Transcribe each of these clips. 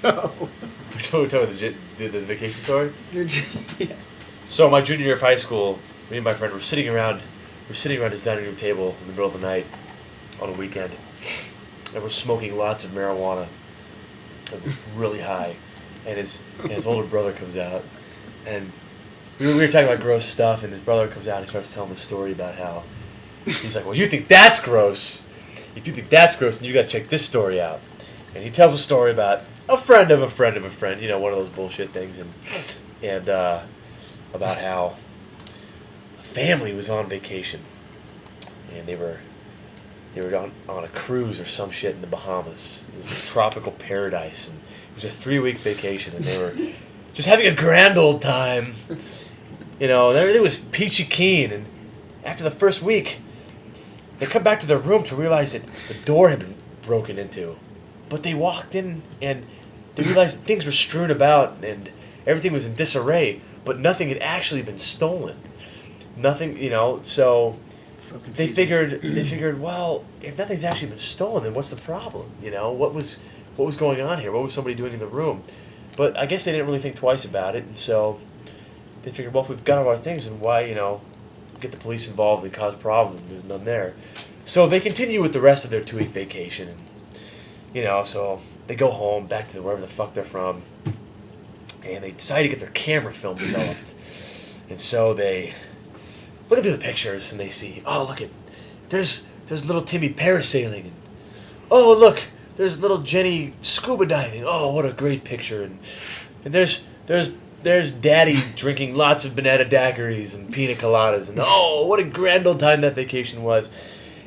Go. Which one we talking about, the vacation story? Yeah. So my junior year of high school, me and my friend were sitting around his dining room table in the middle of the night on a weekend, and we're smoking lots of marijuana, and we're really high, and his older brother comes out, and we were talking about gross stuff, and his brother comes out and starts telling the story about how he's like, well, you think that's gross? If you think that's gross, then you got to check this story out. And he tells a story about a friend of a friend of a friend, one of those bullshit things, and about how a family was on vacation, and they were on a cruise or some shit in the Bahamas. It was a tropical paradise, and it was a 3-week vacation, and they were just having a grand old time. Everything was peachy keen, and after the first week, they come back to their room to realize that the door had been broken into. But they walked in, and they realized that things were strewn about, and everything was in disarray, but nothing had actually been stolen. Nothing, so they figured, well, if nothing's actually been stolen, then what's the problem? What was going on here? What was somebody doing in the room? But I guess they didn't really think twice about it, and so they figured, well, if we've got all our things, then why, get the police involved and cause problems? There's none there. So they continue with the rest of their 2-week vacation, and, so they go home, back to wherever the fuck they're from, and they decide to get their camera film developed. And so they look through the pictures, and they see, there's little Timmy parasailing, and look, there's little Jenny scuba diving. Oh, what a great picture. And there's Daddy drinking lots of banana daiquiris and pina coladas, and what a grand old time that vacation was.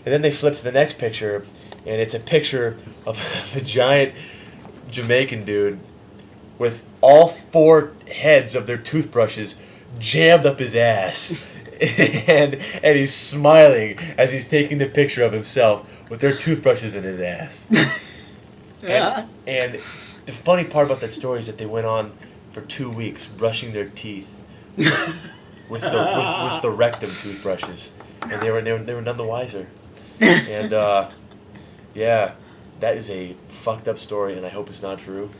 And then they flip to the next picture, and it's a picture of a giant Jamaican dude with all 4 heads of their toothbrushes jammed up his ass. and he's smiling as he's taking the picture of himself with their toothbrushes in his ass. And the funny part about that story is that they went on for 2 weeks brushing their teeth with the rectum toothbrushes, and they were none the wiser. And yeah, that is a fucked up story, and I hope it's not true.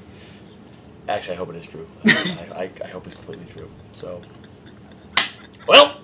Actually, I hope it is true. I hope it's completely true. So, well.